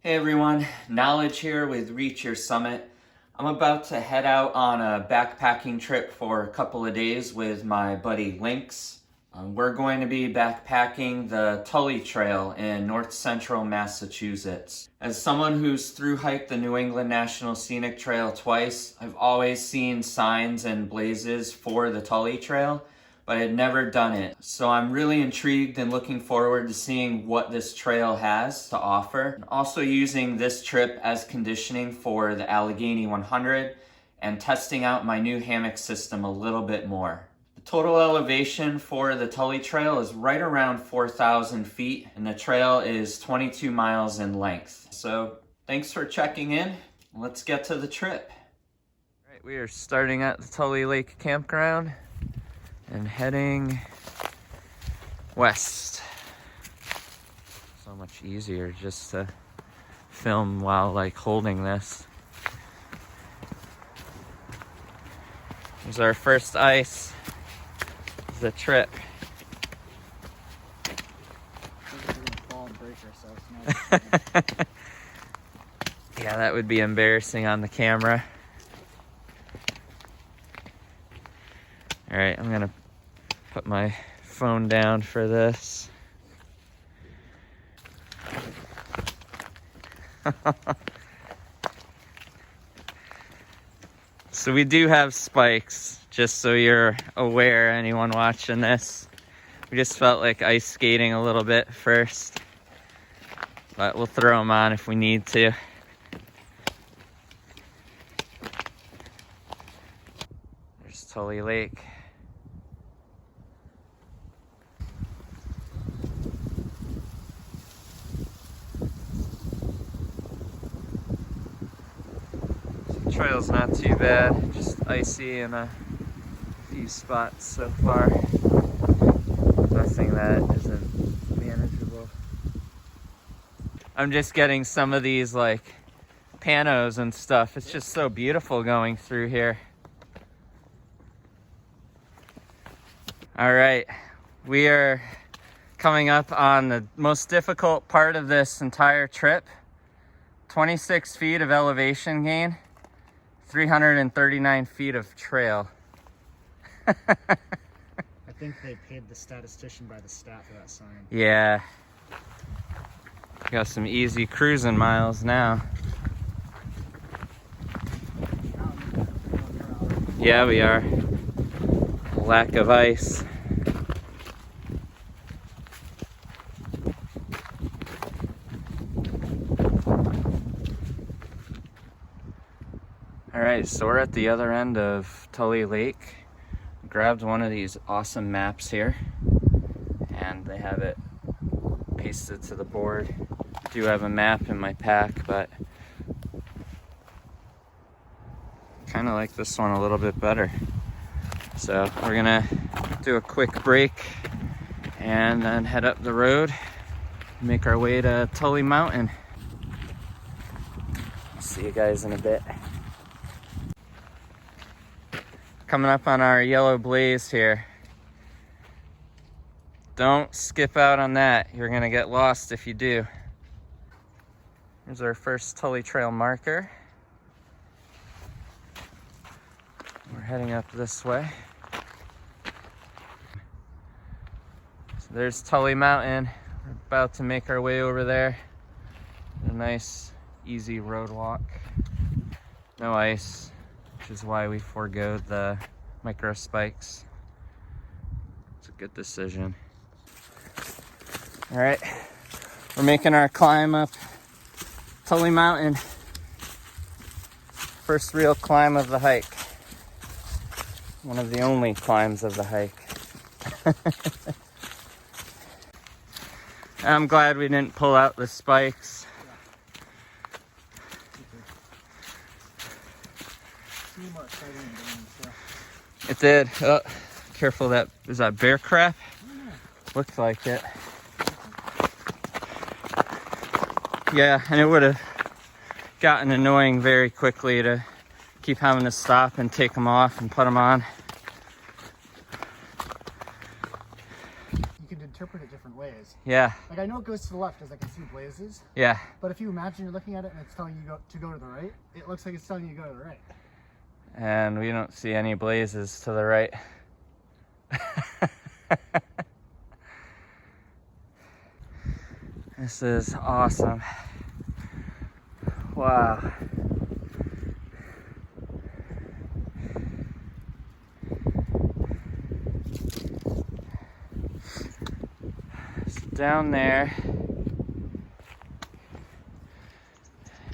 Hey everyone, Knowledge here with Reach Your Summit. I'm about to head out on a backpacking trip for a couple of days with my buddy Lynx. We're going to be backpacking the Tully Trail in north central Massachusetts. As someone who's thru-hiked the New England National Scenic Trail twice, I've always seen signs and blazes for the Tully Trail, but I had never done it. So I'm really intrigued and looking forward to seeing what this trail has to offer. I'm also using this trip as conditioning for the Allegheny 100 and testing out my new hammock system a little bit more. The total elevation for the Tully Trail is right around 4,000 feet, and the trail is 22 miles in length. So thanks for checking in. Let's get to the trip. All right, we are starting at the Tully Lake Campground and heading west. So much easier just to film while holding this. Here's our first ice. The trip. Yeah, that would be embarrassing on the camera. All right, I'm gonna put my phone down for this. So we do have spikes, just so you're aware, anyone watching this. We just felt like ice skating a little bit first, but we'll throw them on if we need to. There's Tully Lake. Trail's not too bad, just icy in a few spots so far. Nothing that isn't manageable. I'm just getting some of these panos and stuff. It's just so beautiful going through here. All right, we are coming up on the most difficult part of this entire trip. 26 feet of elevation gain. 339 feet of trail. I think they paid the statistician by the stat for that sign. Yeah. Got some easy cruising miles now. Yeah, we are. Lack of ice. Alright, so we're at the other end of Tully Lake. Grabbed one of these awesome maps here, and they have it pasted to the board. I do have a map in my pack, but kind of like this one a little bit better. So we're gonna do a quick break and then head up the road, make our way to Tully Mountain. See you guys in a bit. Coming up on our yellow blaze here. Don't skip out on that. You're gonna get lost if you do. Here's our first Tully Trail marker. We're heading up this way. So there's Tully Mountain. We're about to make our way over there. A nice, easy road walk. No ice, which is why we forego the micro spikes. It's a good decision. All right, we're making our climb up Tully Mountain. First real climb of the hike. One of the only climbs of the hike. I'm glad we didn't pull out the spikes. It did. Oh, careful, is that bear crap? Looks like it. Yeah, and it would have gotten annoying very quickly to keep having to stop and take them off and put them on. You could interpret it different ways. Yeah. Like I know it goes to the left because I can see blazes. Yeah. But if you imagine you're looking at it and it's telling you to go to the right, it looks like it's telling you to go to the right. And we don't see any blazes to the right. This is awesome. Wow. So down there,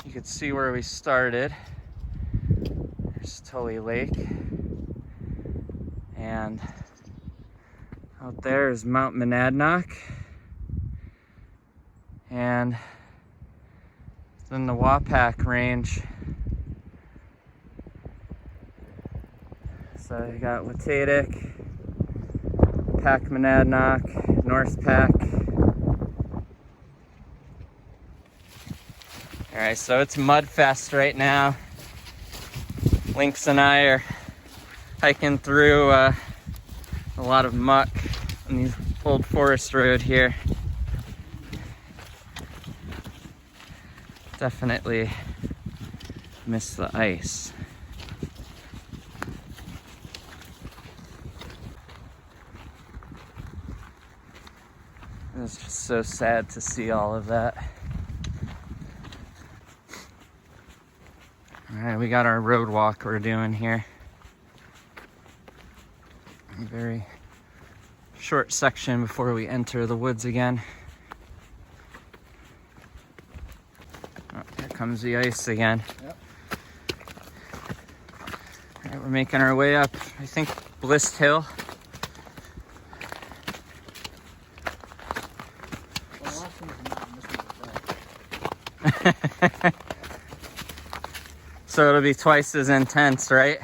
you can see where we started. There's Tully Lake. And out there is Mount Monadnock. And then the Wapak Range. So you got Watatic, Pack Monadnock, North Pack. Alright, so it's Mudfest right now. Lynx and I are hiking through a lot of muck on the old forest road here. Definitely miss the ice. It's just so sad to see all of that. Alright, we got our road walk we're doing here. A very short section before we enter the woods again. Oh, here comes the ice again. Yep. Alright, we're making our way up, I think, Bliss Hill. Well, the last one was not, and this one's a flag. So it'll be twice as intense, right?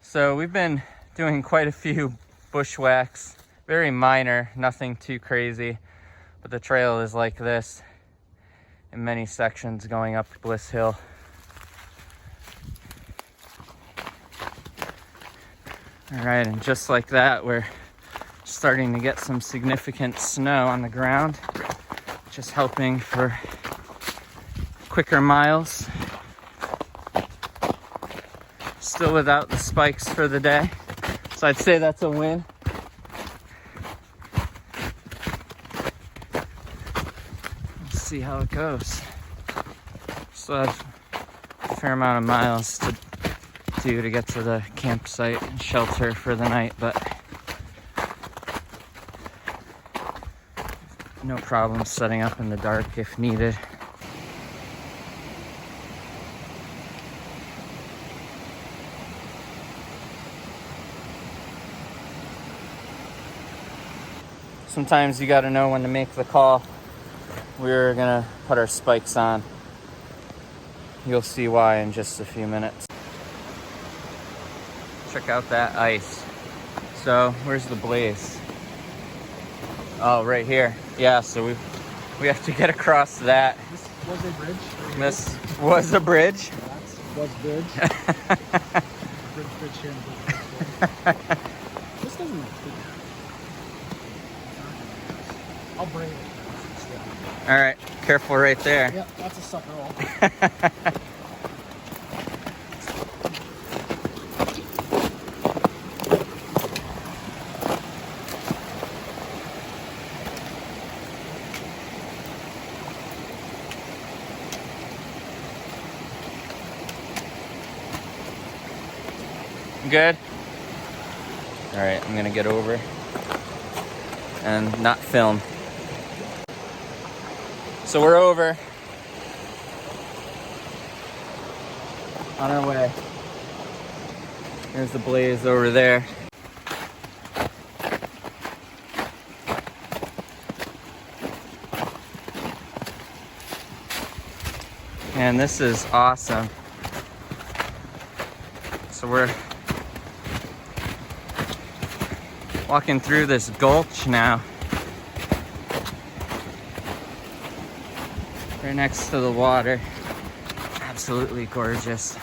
So we've been doing quite a few bushwhacks, very minor, nothing too crazy, but the trail is like this in many sections going up Bliss Hill. All right, and just like that, we're starting to get some significant snow on the ground, just helping for quicker miles. Still without the spikes for the day, so I'd say that's a win. Let's see how it goes. Still have a fair amount of miles to do to get to the campsite and shelter for the night, but no problem setting up in the dark if needed. Sometimes you got to know when to make the call. We're gonna put our spikes on. You'll see why in just a few minutes. Check out that ice. So where's the blaze? Oh, right here. Yeah, so we have to get across that. This was a bridge. This was a bridge. That was bridge. bridge here and bridge. This doesn't look good. I'll braid it. All right, careful right there. Yep, that's a sucker roll. Good? All right, I'm gonna get over and not film. So we're over. On our way. There's the blaze over there. And this is awesome. So we're walking through this gulch now. Right next to the water. Absolutely gorgeous.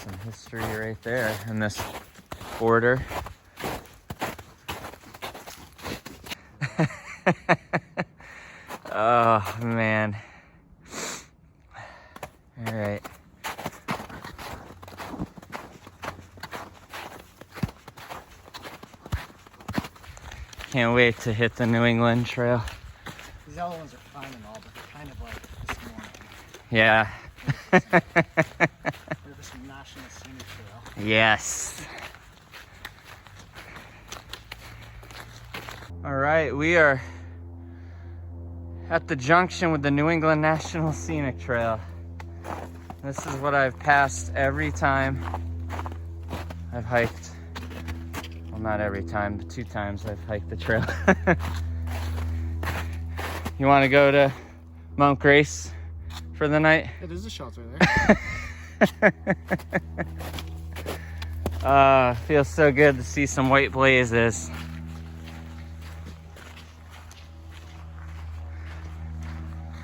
Some history right there in this border. Oh, man. All right. Can't wait to hit the New England Trail. These other ones are fine and all, but they're kind of like this morning. Yeah. There's some National Scenic Trail. Yes. All right, we are at the junction with the New England National Scenic Trail. This is what I've passed every time I've hiked. Well, not every time, but 2 times I've hiked the trail. You want to go to Mount Grace for the night? Yeah, there's a shelter there. Feels so good to see some white blazes.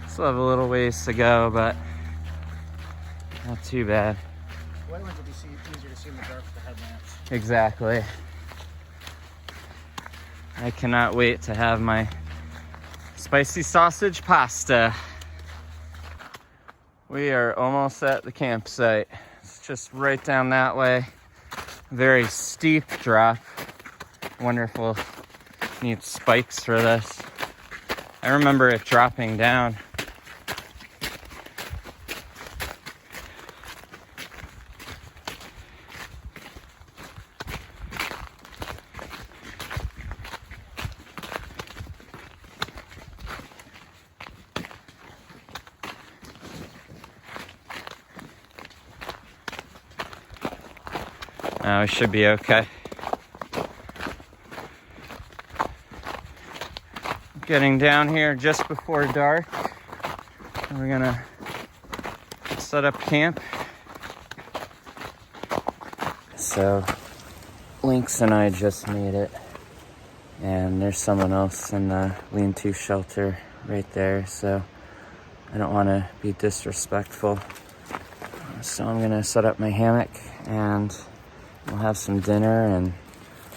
Still have a little ways to go, but not too bad. White ones will be easier to see in the dark with the headlamps. Exactly. I cannot wait to have my spicy sausage pasta. We are almost at the campsite. It's just right down that way. Very steep drop. Wonder if we'll need spikes for this. I remember it dropping down. We should be okay. Getting down here just before dark. We're gonna set up camp. So, Lynx and I just made it. And there's someone else in the lean-to shelter right there. So, I don't want to be disrespectful. So I'm gonna set up my hammock and we'll have some dinner and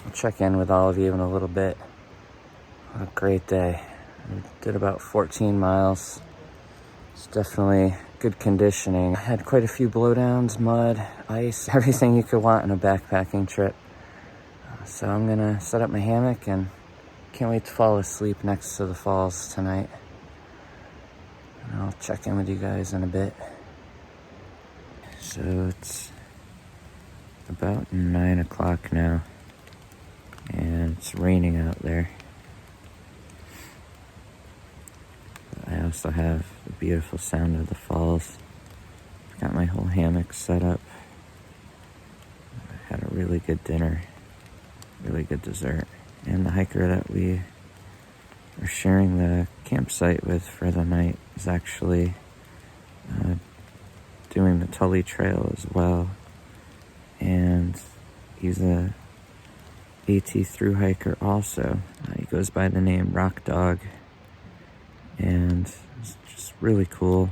we'll check in with all of you in a little bit. What a great day. We did about 14 miles. It's definitely good conditioning. I had quite a few blowdowns, mud, ice, everything you could want in a backpacking trip. So I'm gonna set up my hammock and can't wait to fall asleep next to the falls tonight. And I'll check in with you guys in a bit. So it's about 9 o'clock now, and it's raining out there. I also have the beautiful sound of the falls. I've got my whole hammock set up. I had a really good dinner, really good dessert. And the hiker that we are sharing the campsite with for the night is actually doing the Tully Trail as well. And he's a AT thru hiker also. He goes by the name Rock Dog. And it's just really cool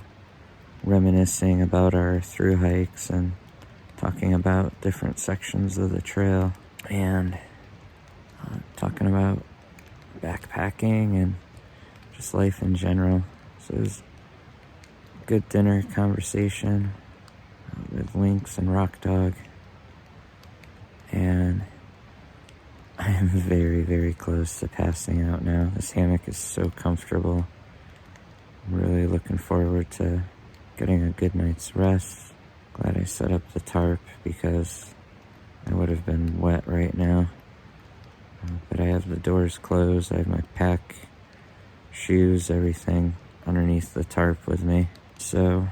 reminiscing about our thru hikes and talking about different sections of the trail and talking about backpacking and just life in general. So it was a good dinner conversation with Lynx and Rock Dog. And I am very, very close to passing out now. This hammock is so comfortable. I'm really looking forward to getting a good night's rest. Glad I set up the tarp because I would have been wet right now. But I have the doors closed. I have my pack, shoes, everything underneath the tarp with me. So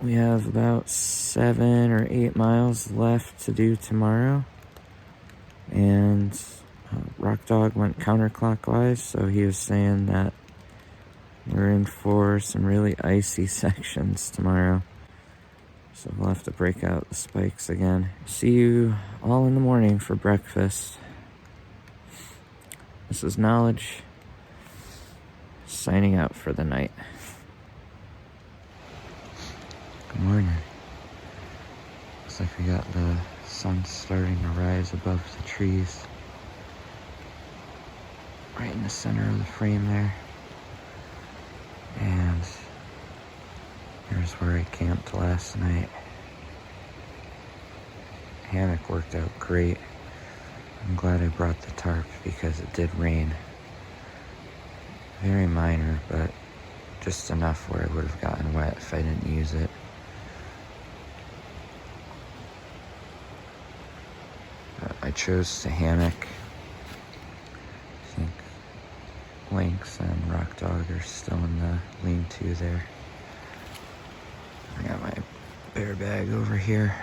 we have about 7 or 8 miles left to do tomorrow. And Rock Dog went counterclockwise, so he was saying that we're in for some really icy sections tomorrow. So we'll have to break out the spikes again. See you all in the morning for breakfast. This is Knowledge, signing out for the night. Good morning. Looks like we got the sun starting to rise above the trees. Right in the center of the frame there. And here's where I camped last night. Hammock worked out great. I'm glad I brought the tarp because it did rain. Very minor, but just enough where I would have gotten wet if I didn't use it. I chose to hammock. I think Lynx and Rock Dog are still in the lean-to there. I got my bear bag over here.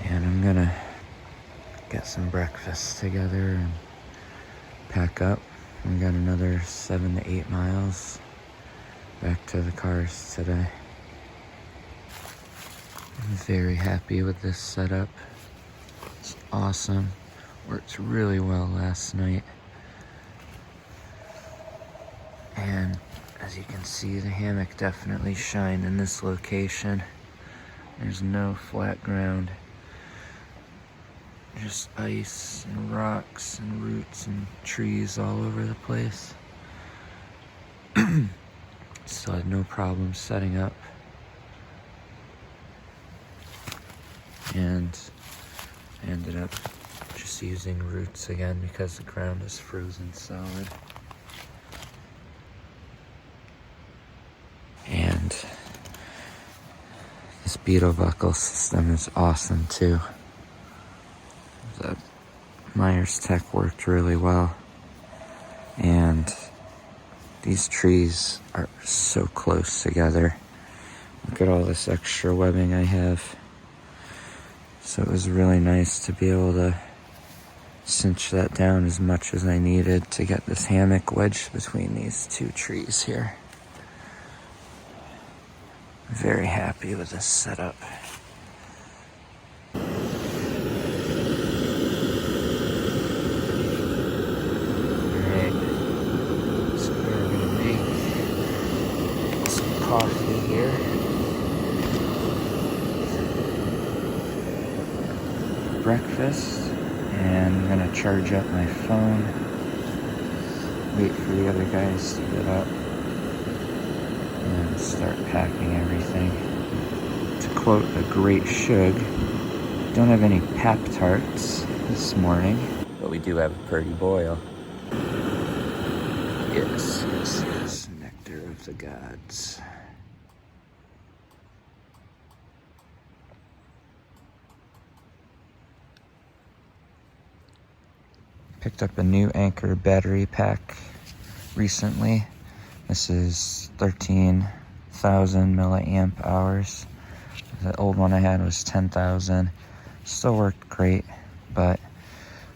And I'm gonna get some breakfast together and pack up. We got another 7 to 8 miles back to the cars today. I'm very happy with this setup. It's awesome. Worked really well last night. And as you can see, the hammock definitely shined in this location. There's no flat ground. Just ice and rocks and roots and trees all over the place. Still had no problem setting up. And I ended up just using roots again because the ground is frozen solid. And this beetle buckle system is awesome too. The Myers Tech worked really well. And these trees are so close together. Look at all this extra webbing I have. So it was really nice to be able to cinch that down as much as I needed to get this hammock wedged between these two trees here. I'm very happy with this setup. Alright, so we're gonna make some coffee here. Breakfast, and I'm gonna charge up my phone, wait for the other guys to get up, and start packing everything. To quote a great shug, don't have any pap tarts this morning, but we do have a Purdy boil. Yes, yes, yes, nectar of the gods. Picked up a new Anchor battery pack recently. This is 13,000 milliamp hours. The old one I had was 10,000. Still worked great, but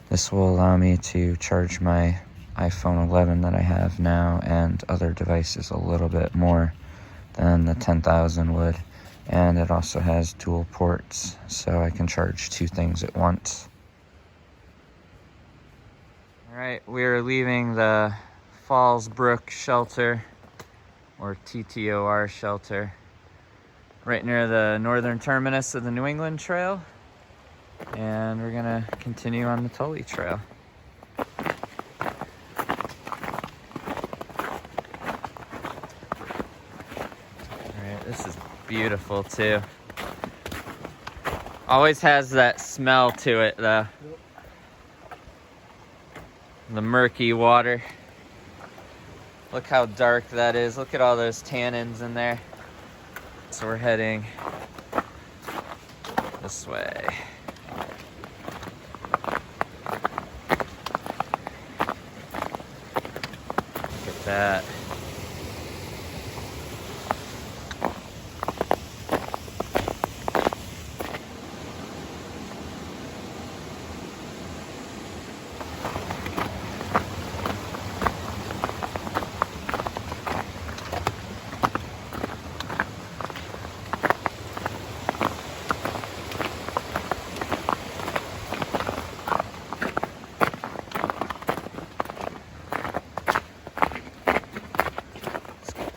this will allow me to charge my iPhone 11 that I have now and other devices a little bit more than the 10,000 would. And it also has dual ports, so I can charge two things at once. Alright, we're leaving the Falls Brook shelter, or TTOR shelter, right near the northern terminus of the New England Trail. And we're gonna continue on the Tully Trail. Alright, this is beautiful too. Always has that smell to it though. The murky water. Look how dark that is. Look at all those tannins in there. So we're heading this way. Look at that.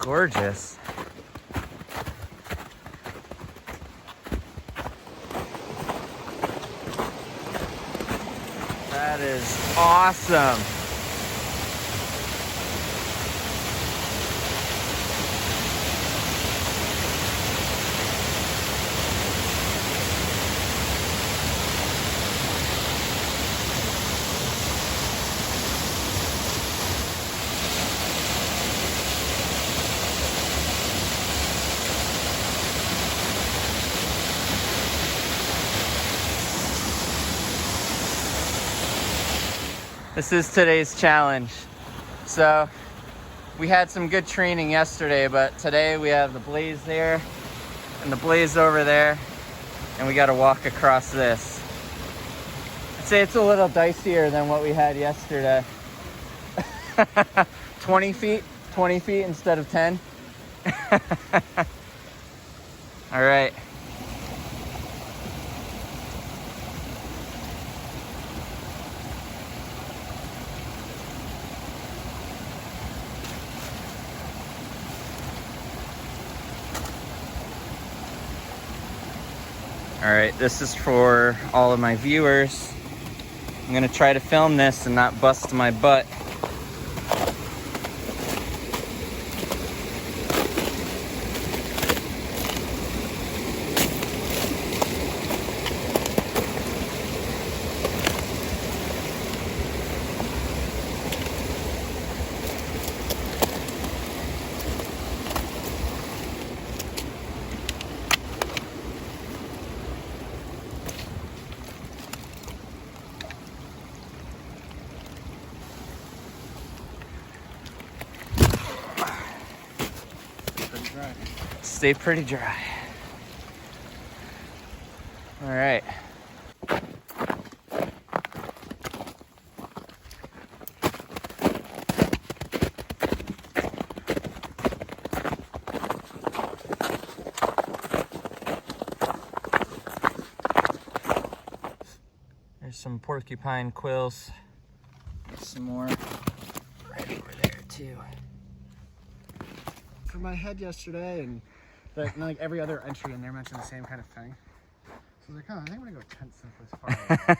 Gorgeous. That is awesome. This is today's challenge. So we had some good training yesterday, but today we have the blaze there and the blaze over there, and we got to walk across this. I'd say it's a little dicier than what we had yesterday. 20 feet instead of 10. All right. All right, this is for all of my viewers. I'm gonna try to film this and not bust my butt. Stay pretty dry. All right. There's some porcupine quills. There's some more right over there too. For my head yesterday, and like every other entry in there mentioned the same kind of thing. So I was like, oh, I think I'm gonna go tent someplace far away.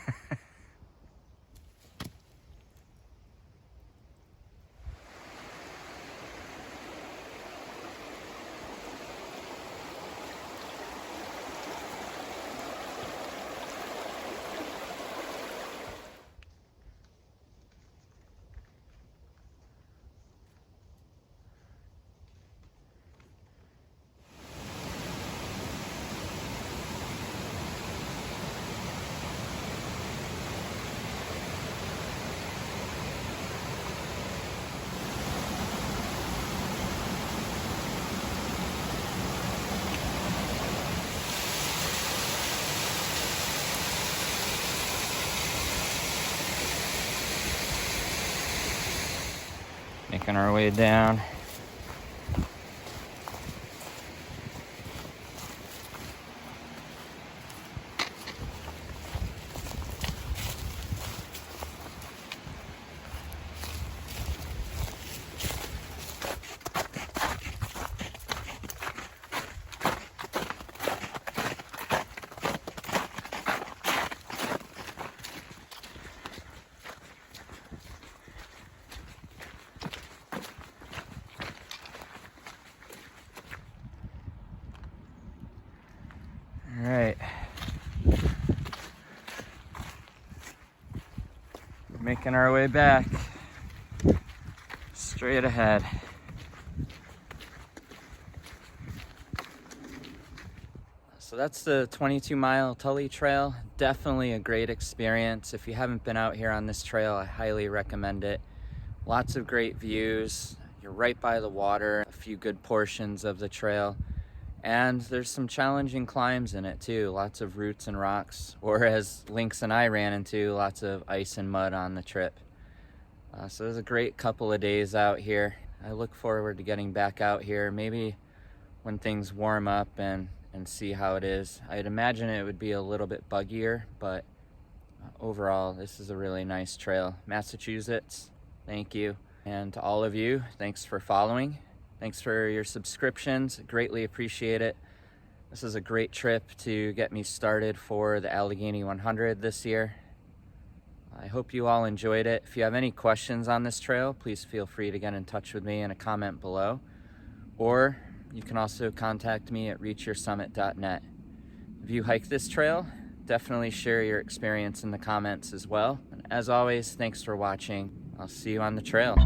Making our way down. All right. We're making our way back. Straight ahead. So that's the 22-mile Tully Trail. Definitely a great experience. If you haven't been out here on this trail, I highly recommend it. Lots of great views. You're right by the water, a few good portions of the trail. And there's some challenging climbs in it too. Lots of roots and rocks, or as Lynx and I ran into, lots of ice and mud on the trip. So it was a great couple of days out here. I look forward to getting back out here, maybe when things warm up and see how it is. I'd imagine it would be a little bit buggier, but overall, this is a really nice trail. Massachusetts, thank you. And to all of you, thanks for following. Thanks for your subscriptions, greatly appreciate it. This is a great trip to get me started for the Allegheny 100 this year. I hope you all enjoyed it. If you have any questions on this trail, please feel free to get in touch with me in a comment below. Or you can also contact me at reachyoursummit.net. If you hike this trail, definitely share your experience in the comments as well. And as always, thanks for watching. I'll see you on the trail.